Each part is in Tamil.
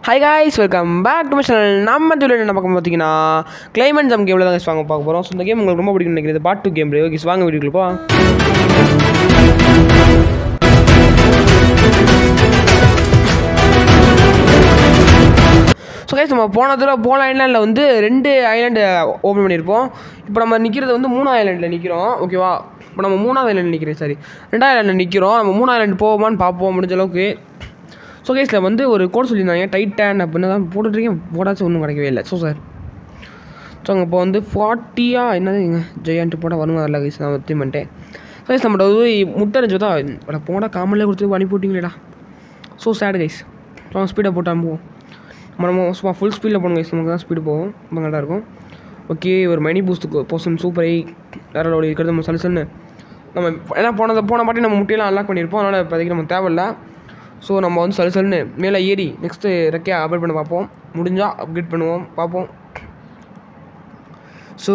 Hi guys, welcome back to my channel. நம்ம இதுல என்ன பார்க்க பார்த்தீங்கன்னா கிளைமேட் ஜம் கேம்ல தான் வாங்க பார்க்க போறோம். இந்த கேம் உங்களுக்கு ரொம்ப பிடிக்கும்னு நினைக்கிறேன். இது பார்ட் 2 கேம். ஓகே, வாங்க வீடியோக்குள்ள போலாம். ஸோ கைஸ், நம்ம போன ஐலாண்டில் வந்து 2 ஐலாண்டு ஓப்பன் பண்ணியிருப்போம். இப்போ நம்ம நிற்கிறது வந்து 3 ஐலாண்டில் நிற்கிறோம். ஓகேவா, இப்போ நம்ம 3ஆவது ஐலாண்டு நிற்கிறேன். சரி, 2 ஐலாண்டில் நிற்கிறோம். நம்ம 3 ஐலாண்டு போவோமான்னு பார்ப்போம் முடிஞ்ச அளவுக்கு. ஸோ கைஸில் வந்து ஒரு கோட் சொல்லியிருந்தாங்க, டைட்டன் அப்படின்னு தான் போட்டுட்ருக்கேன். போட்டாச்சும் ஒன்றும் கிடைக்கவே இல்லை. ஸோ சார், ஸோ அங்கே இப்போ வந்து 40 என்னது ஜெயன்ட்டு போட்டால் வருமா வரல கைஸ், நான் ஒத்தி பண்ணிட்டேன். ஸோ கைஸ், நம்மளோட முட்டை அரைச்சி தான் போனால் காமன்லேயே கொடுத்து அனுப்பி விட்டிங்களேடா. ஸோ சேடு கைஸ். ஸோ ஸ்பீடாக போட்டு அனுப்புவோம். நம்ம சும்மா ஃபுல் ஸ்பீடில் போகணும் கைஸ், நமக்கு தான் ஸ்பீடு போகும், ரொம்ப நல்லா இருக்கும். ஓகே, ஒரு மணி பூஸ்ட்டுக்கு போர்ஷன் சூப்பரை வேறு லோடு இருக்கிறது நம்ம சலுசன்னு நம்ம ஏன்னா போன பாட்டி நம்ம முட்டையெல்லாம் அன்லாக் பண்ணியிருப்போம். அதனால் இப்போதைக்கு நம்ம தேவையில்லை. ஸோ நம்ம வந்து சலுசல்னு மேலே ஏறி நெக்ஸ்ட்டு ரெக்கையாக அப்டேட் பண்ண பார்ப்போம். முடிஞ்சால் அப்டேட் பண்ணுவோம், பார்ப்போம். ஸோ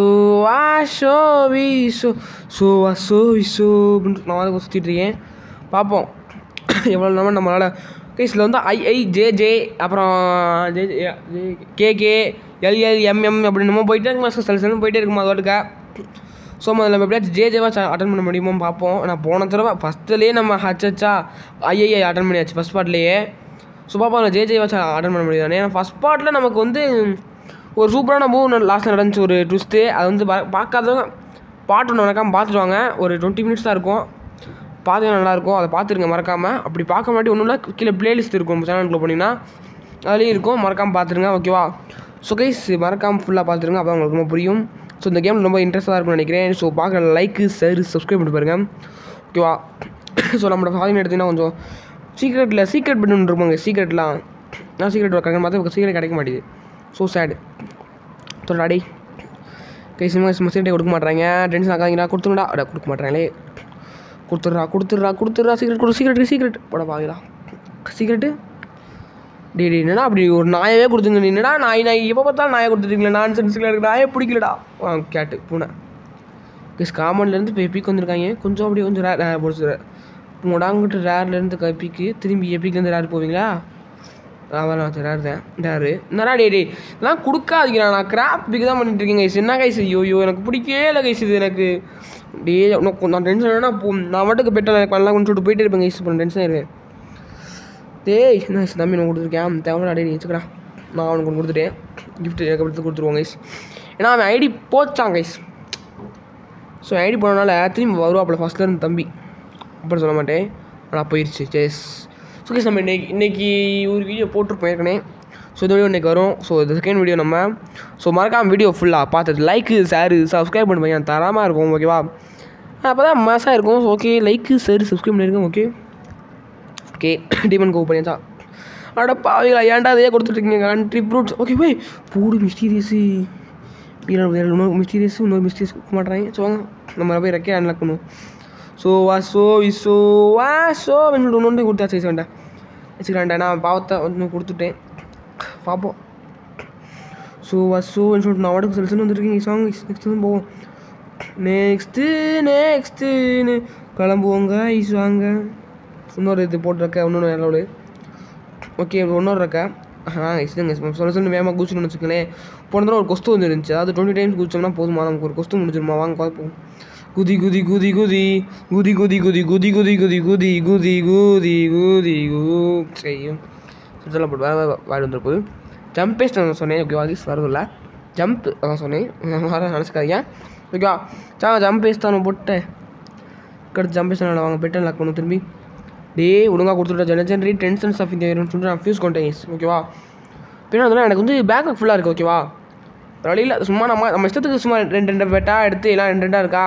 அப்படின்னு நான் வந்து சுற்றிட்டு இருக்கேன், பார்ப்போம் எவ்வளோ நம்ம நம்மளால். கேஸில் வந்து ஐஐஜேஜே அப்புறம் கேகே எல்எல்எம்எம் அப்படின்னு நம்ம போயிட்டே இருக்குமா, சலுசல்னு போயிட்டே இருக்குமா அதோட்டுக்கா. ஸோ அதில் நம்ம எப்படியாச்சும் ஜேஜேவா அட்டன் பண்ண முடியுமோ பார்ப்போம். நான் போன தடவை ஃபஸ்ட்டுலேயே நம்ம ஹச்ஹா ஐஐஐ அட்டன் பண்ணியாச்சு ஃபஸ்ட் பார்ட்லேயே. ஸோ பார்ப்போம் நான் ஜேஜேவா அட்டன் பண்ண முடியாது. ஏன்னா ஃபஸ்ட் பார்ட்டில் நமக்கு வந்து ஒரு சூப்பரான மூவ் லாஸ்ட்டில் நடந்துச்சு, ஒரு ட்விஸ்ட்டு. அது வந்து பார்க்காதவங்க பாட்டு ஒன்று நடக்காமல் பார்த்துருவாங்க. ஒரு 20 மினிட்ஸ் தான் இருக்கும், பார்த்து நல்லாயிருக்கும். அதை பார்த்துருங்க மறக்காமல். அப்படி பார்க்க மாட்டி ஒன்றும் இல்லை, கீழே ப்ளேலிஸ்ட் இருக்கும் நம்ம சேனலுக்குள்ளே போனீங்கன்னா அதுலேயும் இருக்கும், மறக்காமல் பார்த்துருங்க. ஓகேவா, ஸோ கைஸ் மறக்காமல் ஃபுல்லாக பார்த்துருங்க, அப்போ உங்களுக்கு ரொம்ப புரியும். ஸோ இந்த கேம் ரொம்ப இன்ட்ரெஸ்ட்டாக இருக்கும்னு நினைக்கிறேன். ஸோ பார்க்குற லைக்கு ஷேர் சப்ஸ்கிரைப் பண்ணி பாருங்கள். ஓகேவா, ஸோ நம்மளோட ஃபாரின் எடுத்திங்கன்னா கொஞ்சம் சீக்ரெட் பண்ணி இருப்பாங்க. சீக்ரெட்லாம் நான் சீக்ரெட் கிடைக்க பார்த்தா சீக்ரெட் கிடைக்க மாட்டேங்குது. ஸோ சேடு தொடாடி கைஸ், சீக்கிரட்டே கொடுக்க மாட்டாங்க. டென்ஷன் ஆகாதீங்களா, கொடுத்துருடா. கொடுக்க மாட்டாங்களே, கொடுத்துட்றா சீக்ரெட் போட பாங்களா. சீக்ரெட்டு டே என்னடா அப்படி ஒரு நாயவே கொடுத்துங்க. என்னடா நாய் எப்போ பார்த்தாலும் நாயை கொடுத்துட்டீங்களா, நான் சென்ஸுக்குள்ள இருக்கு, நாயே பிடிக்கலடா. கேட்டு பூனை கைஸ், காமன்லேருந்து இப்போ எப்பிக்கு வந்திருக்காங்க. கொஞ்சம் அப்படி கொஞ்சம் ரேர் போடுச்சு. உடாங்கிட்டு ரேர்லேருந்து எப்பிக்கு திரும்பி எப்பிக்லேருந்து ரேர் போவீங்களா? அவன் ரேர் தான் ரேரு. என்னடா டே இதெல்லாம் கொடுக்காதீங்களா, நான் கிராப் பிக்கு தான் பண்ணிட்டு இருக்கேன் கைஸ். என்ன கைஸ், ஐயோ எனக்கு பிடிக்கவே இல்லை கைஸ் இது. எனக்கு நான் டென்ஷன் வேணா நான் மட்டுக்கு பெட்டர் எனக்கு நல்லா கொஞ்சம் சொல்லிட்டு போயிட்டே இருப்பேன் கைஸ். இப்போ டென்ஷன் ஆயிருவேன். என்ன தம்பி நான் கொடுத்துருக்கேன், தேவையான அடி வச்சுக்கடா. நான் அவனுக்கு கொடுத்துட்டேன் கிஃப்ட், எனக்கு எடுத்து கொடுத்துருவோம் கைஸ். ஏன்னா அவன் ஐடி போச்சான் கைஸ். ஸோ ஐடி போனனால திரும்பி வருவாப்பில் ஃபஸ்ட்லேருந்து தம்பி, அப்புறம் சொல்ல மாட்டேன், ஆனால் போயிடுச்சு. சேஸ். ஸோ கைஸ், நம்ம இன்றைக்கி ஒரு வீடியோ போட்டிருப்போம் ஏற்கனவே. ஸோ இந்த வீடியோ இன்றைக்கி வரும். ஸோ இது செகண்ட் வீடியோ நம்ம. ஸோ மறக்காமல் வீடியோ ஃபுல்லாக பார்த்துட்டு லைக்கு ஷேரு சப்ஸ்கிரைப் பண்ணுவாங்க, தரமாக இருக்கும். ஓகேவா, அப்போ தான் மாசாக இருக்கும். ஓகே, லைக்கு ஷேரு சப்ஸ்கிரைப் பண்ணியிருக்கேன். ஓகே டீமன் கோ பண்ணியாச்சா? அட பாவிங்களா, ஏன்டா அதையே கொடுத்துட்ருக்கீங்க கண்ட்ரி ப்ரூட்ஸ். ஓகே போய் பூடு மிஸ்டீரியஸு இன்னொரு மிஸ்டீரியஸ் கொடுக்க மாட்டேறாங்க. ஸோ வாங்க நம்ம போய் ரெக்கே அன்லாக் பண்ணுவோம். ஸோ ஒன்று கொடுத்தாச்சு வேண்டாம் வச்சுக்கிறான்டா. நான் பாவத்தை ஒன்று கொடுத்துட்டேன், பார்ப்போம். ஸோ சொல்லிட்டு நான் வாடகை சொல்லி வந்துருக்கீங்க. சாங் நெக்ஸ்ட்டு தான் போவோம். நெக்ஸ்ட்டுன்னு கிளம்புவோங்க ஐஸ் வாங்க. இன்னொரு இது போட்டிருக்க, இன்னொன்று எல்லோடு. ஓகே, இன்னொரு இருக்கா. இதுங்க சொல்ல வேகமாக குதிச்சுன்னு வச்சுக்கங்களேன். போன தடவை ஒரு கொஸ்து வந்துருந்துச்சு, அது 20 டைம்ஸ் குதிச்சோம்னா போதுமா, நமக்கு ஒரு கொஸ்து முடிஞ்சிருமா. வாங்க பார்ப்போம். குதி குதி குதி குதி குதி குதி குதி குதி குதி குதி குதி குதி குதி குதி செய்யும் சுற்றலாம் போட்டு வாடி வந்துருப்போது. ஜம்பேஸ்ட் நான் சொன்னேன். ஓகே வாங்கி வரதில்ல, ஜம்ப் அதான் சொன்னேன், வர நினச்சிக்காதீங்க. ஓகேவா, ஜம்பேஸ்ட் தான் போட்டு கடுத்து ஜம்பேஸ்ட் வாங்க பெட்டன் லாக் பண்ணும் திரும்பி. ஒழுங்காக கொடுத்துட்டா ஜெனரேட் டென்ஷன் ஸ்டஃப் இந்த சொல்லிட்டு நான் ஃபியூஸ் கொண்டேன். ஓகேவா, பின்னா அதெல்லாம் எனக்கு வந்து பேக்கப் ஃபுல்லாக இருக்குது. ஓகேவா, வழியில் சும்மா நம்ம இஷ்டத்துக்கு சும்மா 2 பெட்டாக எடுத்து எல்லாம் 2 இருக்கா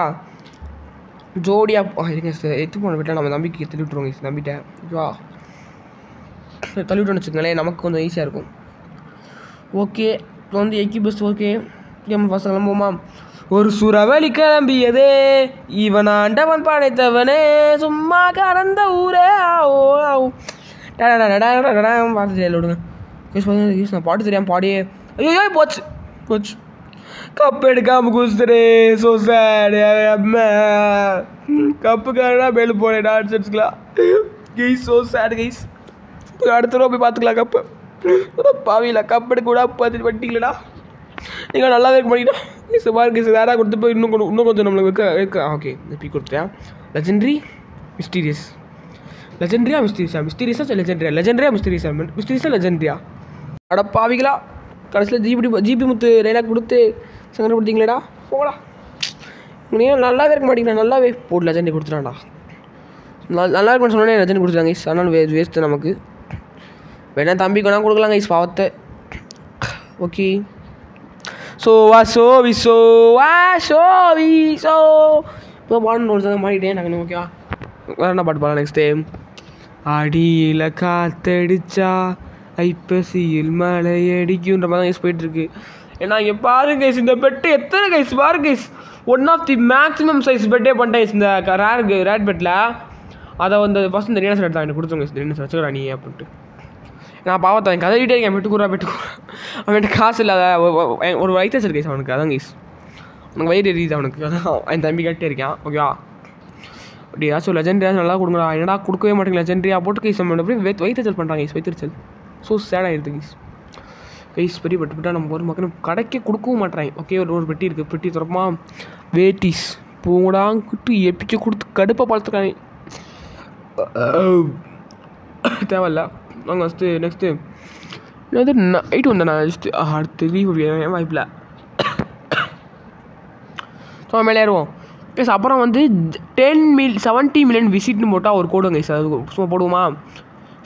ஜோடியாக இருங்க. எடுத்து போன பெட்டா நம்ம தம்பிக்கு தள்ளி விட்ருவோங்க. நம்பிட்டேன். ஓகேவா, தள்ளி விட்டோன்னு வச்சுக்கோங்களேன், நமக்கு கொஞ்சம் ஈஸியாக இருக்கும். ஓகே, இப்போ வந்து எக்கி பெஸ்ட். ஓகே, கேம் ஃபஸ்ட் கிளம்புவோமா. ஒரு சுறவழி கிளம்பியதே இவன் ஆண்டவன் படைத்தவனே, சும்மா கடந்த ஊரே பார்த்து ஜெயில விடுங்க. நான் பாட்டு தெரியாமல் பாடியே ஐயோ போச்சு கப் எடுக்காமல் குதிச்சுட்டே. ஸோ சேட் கப்புக்காரனா மேலே போனேன் dance guys. So sad guys, அடுத்த ரூபா போய் பார்த்துக்கலாம் கப்பு. பாவியில் கப்பெடு கூட பார்த்துட்டு வட்டிங்களடா. நீங்கள் நல்லாவே இருக்க மாட்டீங்கன்னா பாருங்க வேறு கொடுத்து போய் இன்னும் கொஞ்சம் நம்மளுக்கு வைக்க ஓகே பி கொடுத்தேன். லெஜெண்டரி மிஸ்டீரியஸ் லெஜெண்டரியா மிஸ்டீரியஸா மிஸ்டீரியஸா லெஜெண்டரியா அட பாவிகளா. கடைசியில் ஜிபி முத்து டைலாக் கொடுத்து சங்கடப்படுத்திங்களேடா. போகலாம் நீங்கள் நல்லாவே இருக்க மாட்டீங்களா. நல்லாவே போட்டு லெஜெண்டரி கொடுத்துட்டான்டா. நல்லா இருக்குன்னு சொன்னோன்னே லெஜெண்ட் கொடுத்துட்டாங்க கைஸ். அதனால் வேஸ்ட்டு நமக்கு. வேணா தம்பிக்கு வேணா கொடுக்கலாம் கைஸ் பாவத்தை. ஓகே ஸோ இப்போ பாடணும் ஒரு மாறிட்டேன் நாங்கள். ஓகேவா வேறு என்ன பாட்டு பாடலாம் நெக்ஸ்ட் டைம். அடியில் காத்தடிச்சா ஐப்பசியில் மழை அடிக்குன்ற மாதிரி தான் கைஸ் போயிட்டுருக்கு. ஏன்னா இங்கே பாருங்க கைஸ் இந்த பெட்டு எத்தனை கைஸ் பாருங்க guys. One of the maximum size பெட்டே பண்ணிட்டேன் கைஸ் இந்த ரேட் பெட்டில். அதை வந்து ஃபஸ்ட் இந்த டீனஸ் எடுத்தான் எனக்கு கொடுத்துருங்க கைஸ். டீனஸ் வச்சுக்கிறா நீ அப்படின்ட்டு நான் பாவத்தான் என் கதைக்கிட்டே இருக்கேன். பெட்டுக்குறா அவன்கிட்ட காசு இல்லாத ஒரு வயிற்று வச்சிருக்கேன் கைஸ் அவனுக்கு. அதான் கைஸ் உனக்கு வயிறு எரியுது அவனுக்கு. அதான் என் தம்பி கேட்டே இருக்கான். ஓகேவா அப்படி ஏதாச்சும் லெஜெண்டரியாக நல்லா கொடுங்களா. என்னடா கொடுக்கவே மாட்டேங்க லெஜெண்டரியாக போட்டு கைஸ் நம்ம எப்படி வயிற்றுச்சல் பண்ணுறாங்க கைஸ். வயிற்றுச்சல் ஸோ சேடாகிடுது கைஸ் பெரிய பெட்டு நம்ம ஒரு மக்கள் கடைக்கே கொடுக்கவும் மாட்டேறாங்க. ஓகே ஒரு பெட்டி இருக்குது. பெட்டி திறப்பமா வேட்டிஸ் பூடாங்கிட்டு எப்பிக்க கொடுத்து கடுப்பாக பழத்துக்காங்க. தேவையில்ல நாங்கள் ஃபஸ்ட்டு நெக்ஸ்ட்டு என்னது நைட்டு வந்தேன் நான் ஜஸ்ட்டு அடுத்து வாய்ப்பில்லை. ஸோ மேலே ஏறுவோம் கைஸ். அப்புறம் வந்து 70 மில்லியன் விசிட்னு போட்டால் ஒரு கோடு கைஸ். அது சும்மா போடுவோமா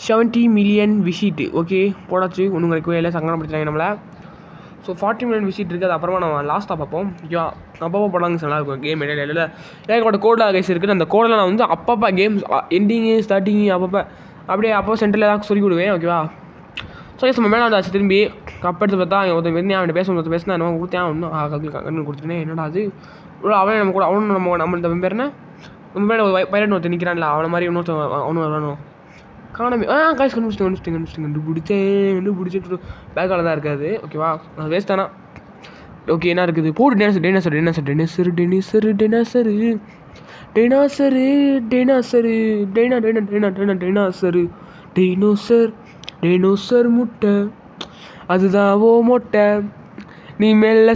70 மில்லியன் விசிட்டு. ஓகே போடாச்சு ஒன்றும் கிடைக்கவே இல்லை. சங்கடப்படுத்துறாங்க நம்மளை. ஸோ 40 மில்லியன் விசிட் இருக்குது. அது அப்புறமா நம்ம லாஸ்ட்டாக பார்ப்போம். ஓகேவா அப்பப்போ போடாங்க நல்லாயிருக்கும் கேம் இடையில ஏகப்பட்ட கோடாக கைஸ் இருக்குது. அந்த கோடில் நான் வந்து அப்பப்போ கேம்ஸ் எண்டிங்கு ஸ்டார்டிங்கு அப்போ சென்டரில் தான் சொல்லி கொடுவேன். ஓகேவா ஸோ கைஸ் நம்ம மேலே வந்தாச்சு. திரும்பி கப் எடுத்து பார்த்தா ஒருத்தன் வெறும் அவன் பேசினா என்ன கொடுத்தேன். இன்னும் கொடுத்துட்டேன். என்னடா அது அவனே நம்ம கூட நம்ம இந்த பேர் என்ன நம்ம மேலே பைரட் ஒருத்தர் நிற்கிறான்ல அவனை மாதிரி அவனும் வரணும் காணாமே. கைஸ் கண்டுபிடிச்சேன் பேக்கால தான் இருக்காது. ஓகேவா அது வேஸ்ட் தானா. ஓகே என்ன இருக்குது போடு டைனோசர் முட்டை அதுதான் ஓ மொட்டை நீ மெல்ல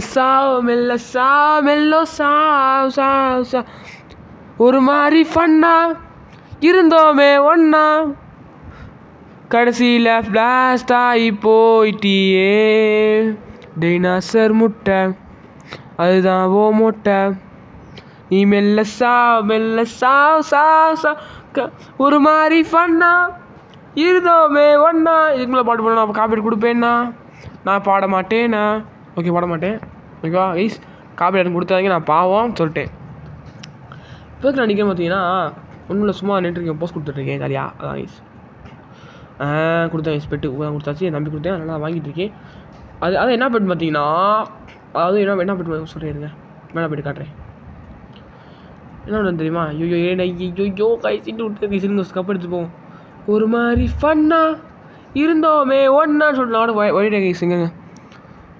ஒரு மாதிரி ஃபன்னா இருந்தோமே ஒன்னா கடைசியில் பிளாஸ்ட் ஆகி போயிட்டியே. டைனோசர் முட்டை அதுதான் ஓ மொட்டை நீ மெல்ல ஒரு மாதிரி ஃபன்னா இருந்தோமே ஒன்னா. இதுக்குள்ளே பாட்டு போடணும். அப்போ காப்பீடு கொடுப்பேன்னா நான் பாட மாட்டேண்ணா. ஓகே பாட மாட்டேன். ஓகேவா கைஸ் காப்பீடு எனக்கு கொடுத்தாங்க நான் பாவம் சொல்லிட்டேன். இப்போ நான் நிற்க பார்த்தீங்கன்னா ஒன்றும் இல்லை சும்மா நின்றுருக்கேன். போஸ்ட் கொடுத்துட்ருக்கேன் ஜாலியாக. அதான் கைஸ் கொடுத்தேன் கைஸ். பெட்டு கொடுத்தாச்சு என் தம்பி கொடுத்தேன். நல்லா வாங்கிட்டு இருக்கேன். அது என்ன பெட்டு பார்த்தீங்கன்னா அதாவது என்ன பெட்டு சொல்லிடுங்க மேலே போய்ட்டு காட்டுறேன். என்ன ஒன்று தெரியுமா ஐயோ கைசிட்டு விட்டு கைசின்னு கப் எடுத்துப்போம். ஒரு மாதிரி ஃபன்னா இருந்தோமே ஒன்னான்னு சொல்லிட்டு வழிடே கைஸுங்க.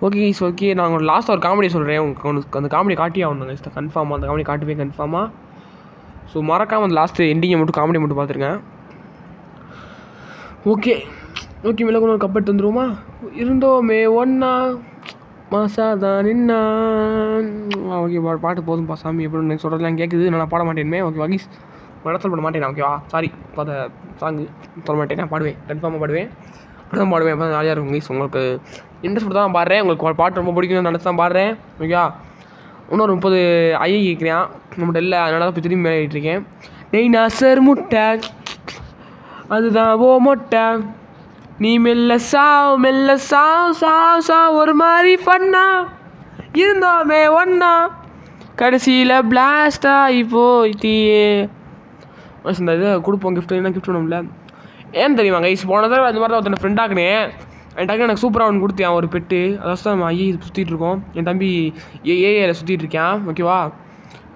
ஓகே கைஸ் ஓகே நான் லாஸ்ட்டாக ஒரு காமெடி சொல்கிறேன். உங்களுக்கு அந்த காமெடி காட்டியே ஆகணும் கைஸ். கன்ஃபார்மாக அந்த காமெடி காட்டுவேன் கன்ஃபார்மாக. ஸோ மறக்காமல் அந்த லாஸ்ட்டு எண்டிங்கை மட்டும் காமெடி மட்டும் பார்த்துருங்க. ஓகே மேலே கூட ஒரு கப் எடுத்து வந்துடுவோமா. இருந்தோமே ஒன்னா மாசாதான் நின்னா. ஓகே பாட்டு போதும்பா சாமி எப்படின்னு சொல்கிறதுலாம் கேட்குது. நான் பாட மாட்டேன்மே. ஓகே வகீஸ் மனத்தில் பண்ண மாட்டேன். ஓகேவா சாரி பார்த்த சாங்கு சொல்ல மாட்டேன். நான் பாடுவேன் கன்ஃபார்மாக பாடுவேன். அப்படி தான் பாடுவேன். அப்போ ஜாலியாக இருக்கும் கைஸ். உங்களுக்கு இன்ட்ரெஸ்ட் தான் பாடுறேன். உங்களுக்கு பாட்டு ரொம்ப பிடிக்கும் நினச்சி தான் பாடுறேன். ஓகேவா இன்னொரு 30 ஐஐ கேட்குறேன் நம்மகிட்ட இல்லை. அதனால தான் இப்போ திரும்பி மேலே ஆகிட்டுருக்கேன். டைனோசர் முட்டை அதுதான் ஓ மொட்டை நீ மெல்ல ஒரு மாதிரி ஃபன்னா இருந்தோமே ஒன்னா கடைசியில் பிளாஸ்ட் ஆகி போயிட்டியே. இந்த இது கொடுப்போம் கிஃப்ட். என்ன கிஃப்ட் வேணும்ல ஏன்னு தெரியுமா கைஸ். போன தடவை அந்த மாதிரி தான் ஒருத்தனை ஃப்ரெண்டாக்குனேன். என் டக்குனு எனக்கு சூப்பராக ஒன்று கொடுத்தேன் ஒரு பெட்டு. அதாவது தான் நம்ம ஐஏ சுற்றிட்டு இருக்கோம். என் தம்பி ஏஏல சுற்றிட்டு இருக்கேன். ஓகேவா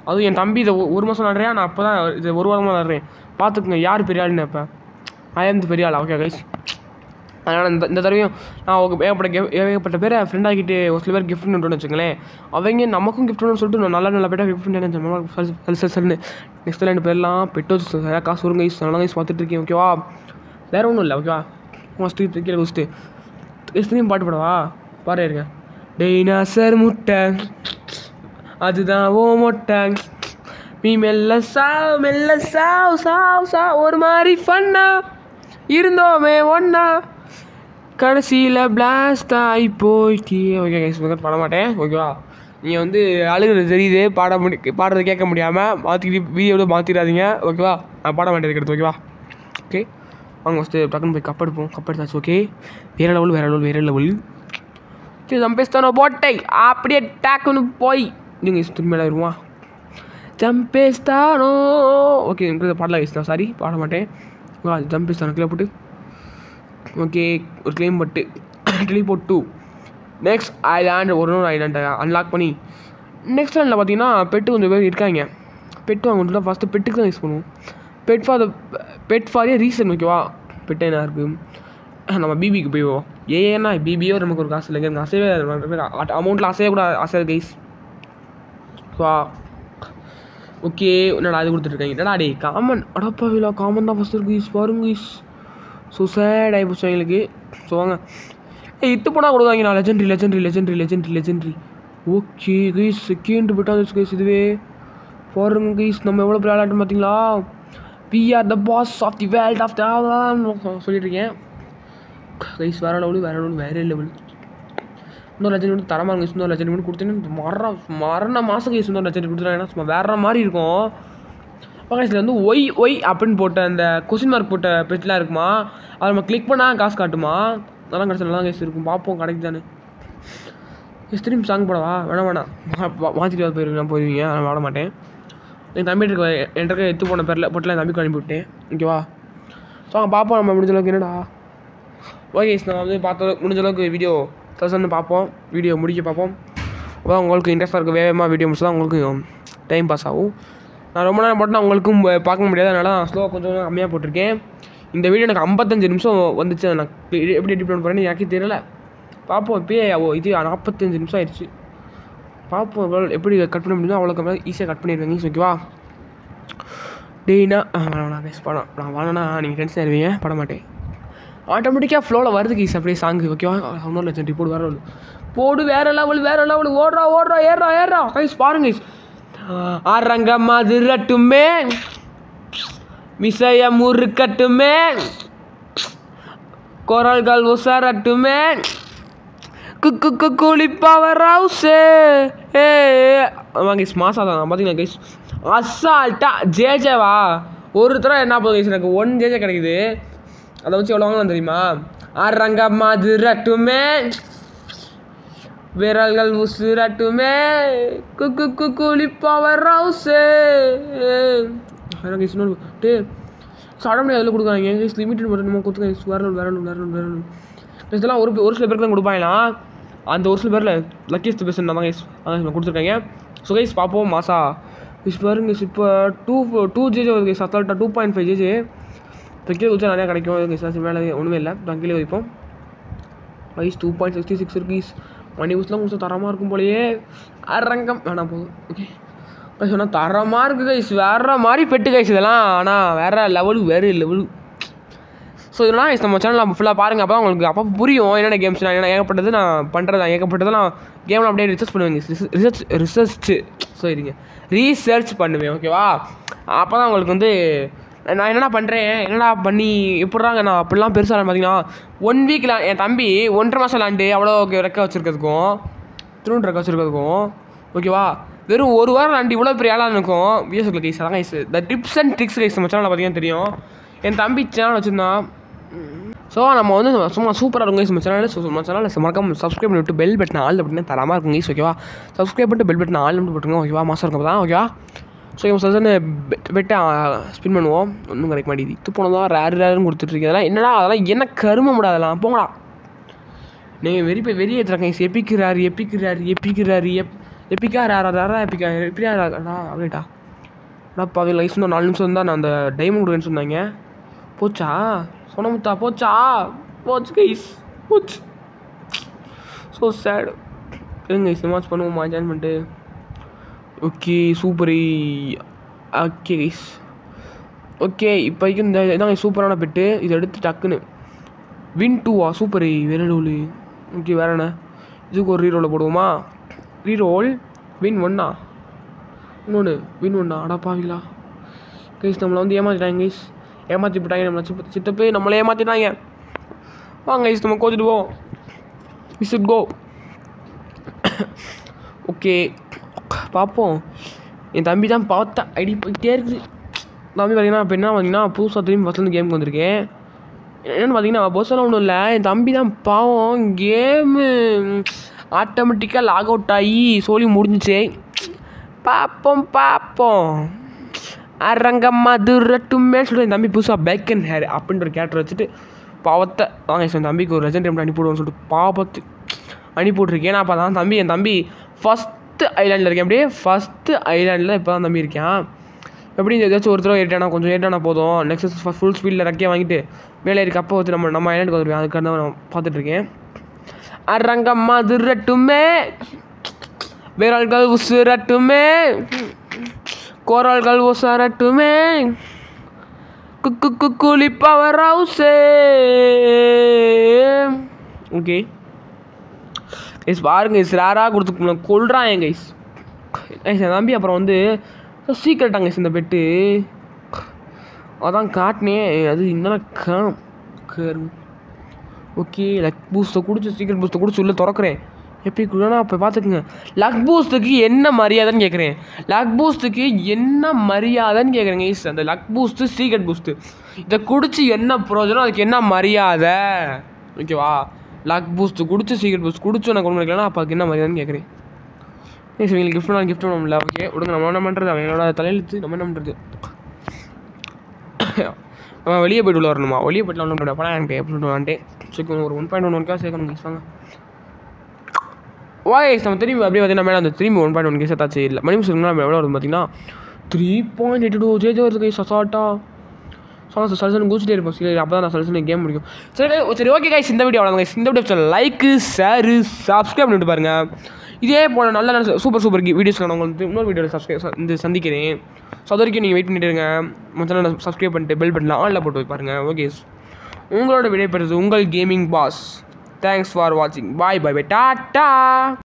அதுவும் என் தம்பி இதை 1 மாதம் விளாட்றேன். நான் அப்போ தான் இது 1 வாரமாக விளாட்றேன். பார்த்துக்குங்க யார் பெரிய ஆளுன்னு. இப்போ ஐஎம் பெரிய ஆளா. ஓகே கைஸ் அதனால் இந்த தடவையும் நான் ஏகப்பட்ட பேரை ஃப்ரெண்ட் ஆகிட்டு ஒரு சில பேர் கிஃப்ட் ஒன்று வச்சுங்களேன். அவங்க நமக்கும் கிஃப்ட் ஒன்று சொல்லிட்டு நான் நல்ல பேட்டாக கிஃப்ட் நினைச்சேன். நெக்ஸ்ட் 2 பேர்லாம் பெட்டு வச்சு நிறையா காசு வரும் கைஸ். நல்லா கைஸ் பார்த்துட்டு இருக்கேன். ஓகேவா வேறு ஒன்றும் இல்லை. ஓகேவா ஃபஸ்ட்டு கீழே வச்சுட்டு திரும்பி பாட்டு போடவா பாரு இருங்க. டைனாசர் முட்டை அதுதான் ஓ மொட்டை நீ மெல்ல சாவ் ஒரு மாதிரி ஃபன்னா இருந்தோமே ஒன்னா கடைசியில் பிளாஸ்ட் ஆகி போய்க்கு. ஓகே கைஸ் பண்ண மாட்டேன் ஓகேவா. நீங்கள் வந்து அழுகிறது தெரியுது பாடுறது கேட்க முடியாமல் மாற்றிக்கிட்டு வீடியோவில் மாற்றிடாதீங்க ஓகேவா. நான் பாட வேண்டியது எடுத்து ஓகேவா. ஓகே வாங்க ஃபஸ்ட்டு டக்குன்னு போய் கப் எடுத்தாச்சு. ஓகே வேறு லெவல் சரி ஜம்பேஸ்தானோ போட்டை அப்படியே டேக்குன்னு போய் நீங்கள் திரும்பி மேலே வருவான் ஜம்பேஸ்தானோ. ஓகே பாடலாம் கைஸ் நான் சாரி பாட மாட்டேன். ஜம்பேஸ்தானோ கீழே போட்டு ஓகே ஒரு கிளைம் பட்டு டெலிபோர்ட் 2 நெக்ஸ்ட் ஐலாண்ட் ஒரு ஐலாண்டை அன்லாக் பண்ணி நெக்ஸ்ட் ஐலாண்டில் பார்த்தீங்கன்னா பெட்டு கொஞ்சம் பேர் இருக்காங்க. பெட்டு வாங்க ஃபஸ்ட்டு பெட்டுக்கு தான் யூஸ் பண்ணுவோம். பெட் ஃபார் ஏ ரீசன் ஓகேவா. பெட்டு என்ன இருக்குது நம்ம பிபிக்கு போய்வோம். ஏன்னா பிபியோ நமக்கு ஒரு காசு இல்லைங்க எனக்கு அசைவே அமௌண்ட்டில் அசைய கூட அசை கைஸ் வா. ஓகே என்னடா அது கொடுத்துட்ருக்காங்க என்னடா டே காமன் அடப்பாவிலா காமன் தான் ஃபஸ்ட்டு இருக்கு ஈஸ் பாருங்க ஈஸ். ஸோ சேட் ஆகி போச்சு எங்களுக்கு. ஸோ வாங்க இத்து போனால் கொடுக்காங்க நான் லெஜெண்ட்ரி. ஓகே கைஸ் செகண்ட் பெட்டாக கைஸ் இதுவே பாருங்க கைஸ் நம்ம எவ்வளோ பெரிய விளையாட்டு பார்த்தீங்களா. We are the boss of the world of சொல்லிட்டுருக்கேன் கைஸ். வேறு லெவல் இன்னொரு லெஜெண்ட் வந்து தரமாக இருக்கும். இன்னொரு லெஜெண்ட் வந்து கொடுத்தீங்கன்னா மரண மாதம் கைஸ் இன்னொரு லெஜெண்ட் கொடுத்துட்டாங்கன்னா சும்மா வேறு மாதிரி இருக்கும். கைஸில் வந்து ஒய் அப்படின்னு போட்ட அந்த கொஸ்டின் மார்க் போட்ட பெட்லாம் இருக்குமா அதை நம்ம கிளிக் பண்ணால் காசு காட்டுமா அதெல்லாம் கிடச்சா நல்லா கைஸ் இருக்கும். பார்ப்போம் கிடைக்கு தானே. திரும்பி சாங் போடவா வேணாம் மாற்றிட்டு போயிருவீங்க அதனால் வாட மாட்டேன். என் தம்பிட்டு என்கிட்ட எடுத்து போன பேரில் போட்டில் என் தம்பிக்கு அனுப்பி விட்டேன் ஓகேவா. ஸோ அங்கே பார்ப்போம் நம்ம முடிஞ்ச அளவுக்கு என்னடா. ஓகே நான் வந்து முடிஞ்ச அளவுக்கு வீடியோ பார்ப்போம். வீடியோ முடிக்க பார்ப்போம். அதான் உங்களுக்கு இன்ட்ரெஸ்ட்டாக இருக்குது வேகமாக வீடியோ முடிச்சு தான் உங்களுக்கு டைம் பாஸ் ஆகும். நான் ரொம்ப நேரம் போட்டேன்னா உங்களுக்கும் பார்க்க முடியாது அதனால நான் ஸ்லோவாக கொஞ்சம் கம்மியாக போட்டிருக்கேன். இந்த வீடியோ எனக்கு 55 நிமிஷம் வந்துச்சு. நான் எப்படி எடிட் பண்ண போகிறேன்னு எனக்கே தெரியல. பார்ப்போம் இப்போயே இது 45 நிமிஷம் ஆயிடுச்சு. பார்ப்போம் எப்படி கட் பண்ண முடியுமோ அவ்வளோ கம்மியாக ஈஸியாக கட் பண்ணிடுவேங்க ஓகேவா. டேய்னா நான் பேச படம் நான் வாங்கினா நீங்கள் டென்ஷன் ஆயிடுவீங்க பட மாட்டேன். ஆட்டோமேட்டிக்காக ஃப்ளோவில் வருது கைஸ் அப்படியே சாங்கு ஓகேவா. ஒன்றும் லட்சம் போடு வேறு லெவல் ஓடுறா ஏறா கைஸ் பாருங்க கைஸ். அரங்க மதுரட்டுமே விசய முறுக்கட்டுமே குரல்கள் உசரட்டுமே குளிப்பவர் ஹவுஸு கைஸ் மாசா தான் பார்த்தீங்கன்னா கைஸ் அசால்ட்டா ஜேஜேவா ஒரு தடவை என்ன போகுது கைஸ் எனக்கு 1 ஜேஜே கிடைக்குது. அதை வச்சு எவ்வளோ வாங்கலாம் தெரியுமா. அரங்க மதுரட்டுமே விரல்கள் உசுரட்டுமே குளிப்பவர் ஹவுஸு டே சாட முடியாது அதில் கொடுக்குறாங்க கைஸ் லிமிட்டட் மட்டும் நம்ம கொடுத்துருக்காங்க. வேறு இதெல்லாம் ஒரு சில பேருக்கு தான் கொடுப்பாங்களா. அந்த ஒரு சில பேரில் லக்கியஸ்ட் பெர்சன் தான் கைஸ் கொடுத்துருக்காங்க. ஸோ கைஸ் பார்ப்போம் மாசா கைஸ் பாருங்க இப்போ 2 ஜேஜே வருது கைஸ் அத்தால்ட்டா 2.5 ஜேஜே இப்போ கீழே வச்சா நிறையா கிடைக்கும் கைஸ். மேலே ஒன்றுமே இல்லை நான் கீழே வைப்போம் கைஸ் 2.66 இருக்கு கைஸ். மணி ஊஸ்லாம் கொஞ்சம் தரமாக இருக்கும் போலையே. அரங்கம் வேணாம் போதும் ஓகே கைஸ். ஆனால் தரமாக இருக்குது கைஸ் வேறு மாதிரி பெட்டு கைஸ் இதெல்லாம். ஆனால் வேறு லெவலு. ஸோ இதெல்லாம் நம்ம சேனலில் ஃபுல்லாக பாருங்கள் அப்போ தான் உங்களுக்கு அப்போ புரியும் என்னென்ன கேம்ஸ் நான் என்ன ஏகப்பட்டது நான் பண்ணுறது ஏகப்பட்டது நான் கேமில் அப்படியே ரிசர்ச் பண்ணுவேங்க ரீசர்ச் பண்ணுவேன் ஓகேவா. அப்போ தான் உங்களுக்கு வந்து நான் என்னடா பண்ணுறேன் என்னடா பண்ணி எப்படிறாங்க நான் அப்படிலாம் பெருசாக பார்த்தீங்கன்னா 1 வீக்கில் என் தம்பி 1.5 மாதம் விளாண்டு அவ்வளோ ரெக்க வச்சுருக்கிறதுக்கும் திரும்ப ரெக்க வச்சுருக்கிறதுக்கும் ஓகேவா வெறும் 1 வாரம் விளாண்டு இவ்வளோ பெரிய ஆளாக இருக்கும் வீடியோஸில் கைஸ். அதான் guys the tips and tricks guys நம்ம சேனலில் பார்த்தீங்கன்னா தெரியும். என் தம்பி சேனல் வச்சுருந்தான். ஸோ நம்ம வந்து சும்மா சூப்பராக இருக்கும் கைஸ் நம்ம சேனல். ஸோ நம்ம சேனலில் மறக்காம சப்ஸ்கிரைப் பண்ணிவிட்டு பெல் பட்டன் ஆல் அப்படின்னா தரமாக இருக்கும் கைஸ் ஓகேவா. சப்ஸ்கிரைப் பண்ணிட்டு பெல் பட்டன் ஆல் போட்டுருங்க ஓகேவா. மாதம் இருக்கும் தான் ஓகேவா. ஸோ இவங்க சஜன் பெட்டை ஸ்பின் பண்ணுவோம் ஒன்றும் கிடைக்க மாட்டேங்குது. இது போனதான் ரேருன்னு கொடுத்துட்ருக்கேன். அதெல்லாம் என்னடா அதெல்லாம் என்ன கரும முடியாதெல்லாம் போங்கடா. நீங்கள் வெறிய ஏற்றுறாங்க கைஸ். எப்பிக்கிறாரு எப்பிக்கா ரேரா எப்பிக்கா அப்படின்ட்டா என்னப்பா அது லைஃப் இன்னும் 4 நிமிஷம் தான் நான் அந்த டைமண்ட் கொடுவேன்னு சொன்னாங்க. போச்சா சொன்னமுத்தா போச்சு கைஸ் போச்சு. ஸோ சேடு எங்க கைஸ் மேட்ச் பண்ணுவோமா ஜாயின் பண்ணிட்டு. Okay super okay guys okay இப்போதைக்கு இந்த இதாங்க சூப்பரான பெட்டு. இதை எடுத்து டக்குன்னு வின் 2வா சூப்பர் வேற லெவலு. ஓகே வேற என்ன இதுக்கு ஒரு ரீரோலில் போடுவோமா? ரீரோல் வின் 1ஆ இன்னொன்று வின் 1ஆ அடப்பாவீங்களா கைஸ் நம்மளை வந்து ஏமாற்றிட்டாங்க கைஸ். ஏமாற்றி போட்டாங்க நம்மளை சித்தப்பு நம்மளை ஏமாற்றிட்டாங்க. வாங்க கைஸ் நம்ம கோச்சிட்டு போவோம். We should go. ஓகே பார்ப்போம். என் தம்பி தான் பார்த்தா ஐடி போயிட்டே இருக்குது. தம்பி பார்த்தீங்கன்னா இப்போ என்ன பார்த்தீங்கன்னா புதுசாக திரும்பி ஃபஸ்ட்லேருந்து கேமுக்கு வந்திருக்கேன். என்னென்னு பார்த்தீங்கன்னா பஸ்ஸெல்லாம் ஒன்றும் இல்லை. என் தம்பி தான் பாவம் கேமு ஆட்டோமேட்டிக்காக லாக் அவுட் ஆகி சொல்லி முடிஞ்சிச்சு. பார்ப்போம் அரங்க மதுரட்டுமே சொல்லிட்டு என் தம்பி புதுசாக பேக்கன் ஹேர் அப்படின்ற ஒரு கேரக்டர் வச்சுட்டு பாவத்தை வாங்க என் தம்பிக்கு ஒரு ரெஜெண்ட் டைம் அனுப்பிவிடுவோன்னு சொல்லிட்டு பாவத்து அனுப்பிவிட்ருக்கேன். நான் அப்போ தான் என் தம்பி ஃபஸ்ட்டு ஐலாண்டில் இருக்கேன். அப்படியே ஃபஸ்ட்டு ஐலாண்டில் இப்போ தான் தம்பி இருக்கேன். எப்படி ஏதாச்சும் ஒரு தடவை ஏறிட்டானா கொஞ்சம் ஏறிட்டானா போதும் நெக்ஸ்ட் ஃபுல் ஸ்பீடில் ரெக்கையை வாங்கிட்டு மேலே இருக்க அப்போ வந்து நம்ம ஐலாண்டுக்கு வந்துருக்கேன். அதுக்காக தான் நான் பார்த்துட்ருக்கேன். அரங்க மதுரட்டுமே வீரர்கள் உசுரட்டுமே கோரல்கள் உசரட்டுமே குளிப்பவர் ஹவுஸே. ஓகே கைஸ் பாருங்க கைஸ் ரேராக கொடுத்து கொள்றான் என் கைஸ் தம்பி. அப்புறம் வந்து சீக்கிரட்டாங்க கைஸ் இந்த பெட்டு அதான் காட்டினேன். அது இன்னும் ஓகே லக் பூஸ்ட்டை குடிச்சு சீக்கிரம் பூஸ்ட்டை குடிச்சு உள்ளே திறக்கிறேன். எப்படி குடினா அப்போ பார்த்துக்குங்க. லக் பூஸ்ட்டுக்கு என்ன மரியாதைன்னு கேட்குறேன். லக் பூஸ்ட்டுக்கு என்ன மரியாதைன்னு கேட்குறேங்க கைஸ். அந்த லக் பூஸ்ட்டு சீக்ரெட் பூஸ்ட்டு இதை குடிச்சு என்ன பிரயோஜனம் அதுக்கு என்ன மரியாதை ஓகேவா? லக் பூஸ்ட்டு குடிச்சு சீக்ரெட் பூஸ்ட் குடிச்சு எனக்கு ஒன்று முடிக்கலன்னா அப்போ அதுக்கு என்ன மரியாதைன்னு கேட்குறேன். சரி எங்களுக்கு கிஃப்ட் பண்ணல. ஓகே விடுங்க நம்ம என்ன பண்ணுறது அவங்களோட தலையெழுத்து நம்ம என்ன பண்ணுறது. நம்ம வெளியே போய்ட்டு உள்ள வரணுமா? வெளியே போய்ட்டு ஒன்று அப்போ எனக்கு எப்படி வந்துட்டேன். சரி ஒரு 1.1K சேர்க்கணும் கைஸ். வாங்க வாய்ஸ் நம்ம திரும்பி அப்படியே பார்த்தீங்கன்னா மேலே அந்த திரும்பி 1.1K சேர்த்தாச்சு. இல்லை மணி சொல்லுங்கன்னா நம்ம எவ்வளோ வருது பார்த்தீங்கன்னா 3.82 ஜேஜே வருது கைஸ். அசால்ட்டா சல்சன் குச்சிட்டே இருப்போம். சரி அப்போ தான் நான் சல்சன் கேம் முடியும். சரி ஓகே கைஸ் இந்த வீடியோ அவ்வளோ கைஸ். இந்த வீடியோ லைக்கு ஷேரு சப்ஸ்கிரைப் பண்ணிட்டு பாருங்கள். இதே போல் நல்ல சூப்பர் வீடியோஸ் நான் உங்களுக்கு இன்னொரு வீடியோவில் இந்த சந்திக்கிறேன். ஸோ அது வரைக்கும் நீங்கள் வெயிட் பண்ணிட்டு இருங்க. மற்ற சப்ஸ்கிரைப் பண்ணிட்டு பெல் பட்டனில் ஆனில் போட்டு போய் பாருங்கள். ஓகே உங்களோட விடைபெறுறது உங்கள் கேமிங் பாஸ். தேங்க்ஸ் ஃபார் வாட்சிங். பாய் டாட்டா.